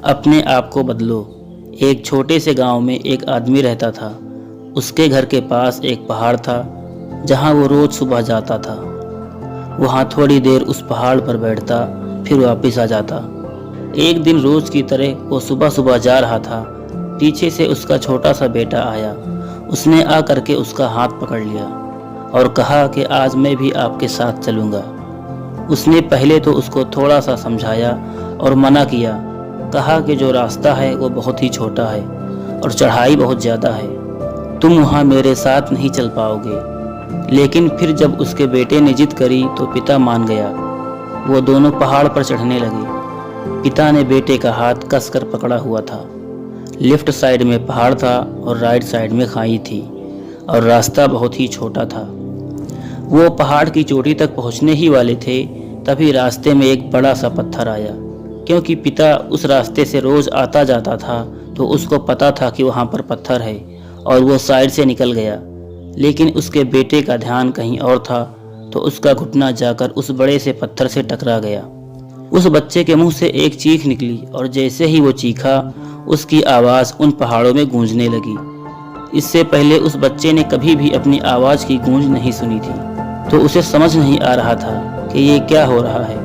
अपने आप को बदलो। एक छोटे से गांव में एक आदमी रहता था। उसके घर के पास एक पहाड़ था जहां वो रोज सुबह जाता था। वहां थोड़ी देर उस पहाड़ पर बैठता, फिर वापस आ जाता। एक दिन रोज की तरह वो सुबह सुबह जा रहा था। पीछे से उसका छोटा सा बेटा आया। उसने आ करके उसका हाथ पकड़ लिया और कहा कि आज मैं भी आपके साथ चलूँगा। उसने पहले तो उसको थोड़ा सा समझाया और मना किया। कहा कि जो रास्ता है वो बहुत ही छोटा है और चढ़ाई बहुत ज़्यादा है, तुम वहाँ मेरे साथ नहीं चल पाओगे। लेकिन फिर जब उसके बेटे ने जिद करी तो पिता मान गया। वो दोनों पहाड़ पर चढ़ने लगे। पिता ने बेटे का हाथ कसकर पकड़ा हुआ था। लेफ्ट साइड में पहाड़ था और राइट साइड में खाई थी और रास्ता बहुत ही छोटा था। वो पहाड़ की चोटी तक पहुंचने ही वाले थे, तभी रास्ते में एक बड़ा सा पत्थर आया। क्योंकि पिता उस रास्ते से रोज आता जाता था तो उसको पता था कि वहाँ पर पत्थर है और वो साइड से निकल गया। लेकिन उसके बेटे का ध्यान कहीं और था तो उसका घुटना जाकर उस बड़े से पत्थर से टकरा गया। उस बच्चे के मुंह से एक चीख निकली और जैसे ही वो चीखा, उसकी आवाज़ उन पहाड़ों में गूंजने लगी। इससे पहले उस बच्चे ने कभी भी अपनी आवाज़ की गूंज नहीं सुनी थी, तो उसे समझ नहीं आ रहा था कि ये क्या हो रहा है।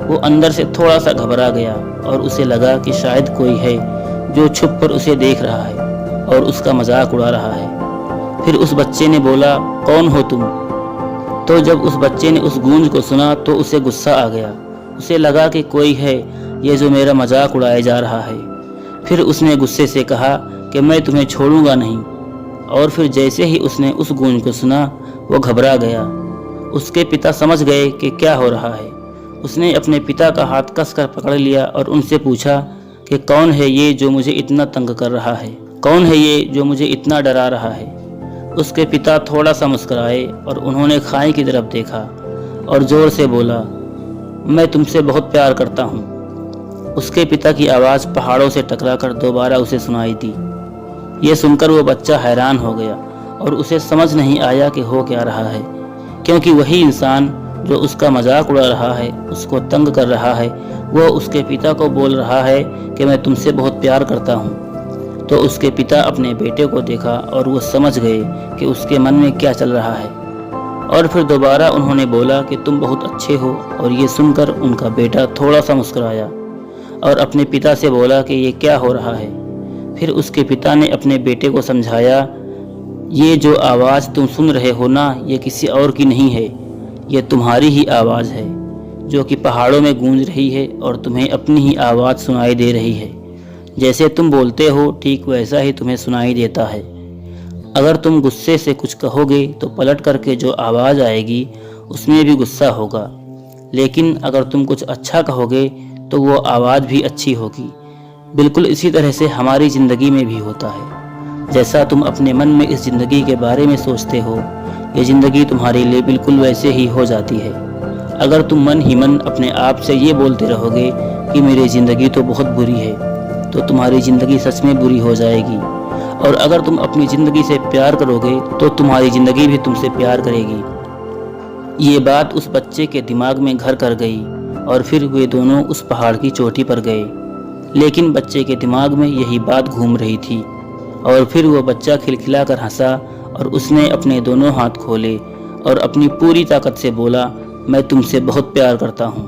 वो अंदर से थोड़ा सा घबरा गया और उसे लगा कि शायद कोई है जो छुप कर उसे देख रहा है और उसका मजाक उड़ा रहा है। फिर उस बच्चे ने बोला, कौन हो तुम? तो जब उस बच्चे ने उस गूंज को सुना तो उसे गुस्सा आ गया। उसे लगा कि कोई है ये जो मेरा मजाक उड़ाए जा रहा है। फिर उसने गुस्से से कहा कि मैं तुम्हें छोड़ूंगा नहीं। और फिर जैसे ही उसने उस गूंज को सुना वो घबरा गया। उसके पिता समझ गए कि क्या हो रहा है। उसने अपने पिता का हाथ कसकर पकड़ लिया और उनसे पूछा कि कौन है ये जो मुझे इतना तंग कर रहा है? कौन है ये जो मुझे इतना डरा रहा है? उसके पिता थोड़ा सा मुस्कुराए और उन्होंने खाई की तरफ देखा और जोर से बोला, मैं तुमसे बहुत प्यार करता हूँ। उसके पिता की आवाज़ पहाड़ों से टकराकर दोबारा उसे सुनाई दी। ये सुनकर वो बच्चा हैरान हो गया और उसे समझ नहीं आया कि हो क्या रहा है, क्योंकि वही इंसान जो उसका मजाक उड़ा रहा है, उसको तंग कर रहा है, वो उसके पिता को बोल रहा है कि मैं तुमसे बहुत प्यार करता हूँ। तो उसके पिता अपने बेटे को देखा और वो समझ गए कि उसके मन में क्या चल रहा है। और फिर दोबारा उन्होंने बोला कि तुम बहुत अच्छे हो। और ये सुनकर उनका बेटा थोड़ा सा मुस्कुराया और अपने पिता से बोला कि ये क्या हो रहा है। फिर उसके पिता ने अपने बेटे को समझाया, ये जो आवाज़ तुम सुन रहे हो ना, ये किसी और की नहीं है, ये तुम्हारी ही आवाज़ है जो कि पहाड़ों में गूंज रही है और तुम्हें अपनी ही आवाज़ सुनाई दे रही है। जैसे तुम बोलते हो ठीक वैसा ही तुम्हें सुनाई देता है। अगर तुम गुस्से से कुछ कहोगे तो पलट करके जो आवाज़ आएगी उसमें भी गुस्सा होगा। लेकिन अगर तुम कुछ अच्छा कहोगे तो वो आवाज़ भी अच्छी होगी। बिल्कुल इसी तरह से हमारी ज़िंदगी में भी होता है। जैसा तुम अपने मन में इस ज़िंदगी के बारे में सोचते हो, ये ज़िंदगी तुम्हारे लिए बिल्कुल वैसे ही हो जाती है। अगर तुम मन ही मन अपने आप से ये बोलते रहोगे कि मेरी ज़िंदगी तो बहुत बुरी है, तो तुम्हारी ज़िंदगी सच में बुरी हो जाएगी। और अगर तुम अपनी ज़िंदगी से प्यार करोगे तो तुम्हारी ज़िंदगी भी तुमसे प्यार करेगी। ये बात उस बच्चे के दिमाग में घर कर गई और फिर वे दोनों उस पहाड़ की चोटी पर गए। लेकिन बच्चे के दिमाग में यही बात घूम रही थी और फिर वो बच्चा खिलखिला कर हंसा और उसने अपने दोनों हाथ खोले और अपनी पूरी ताकत से बोला, मैं तुमसे बहुत प्यार करता हूँ।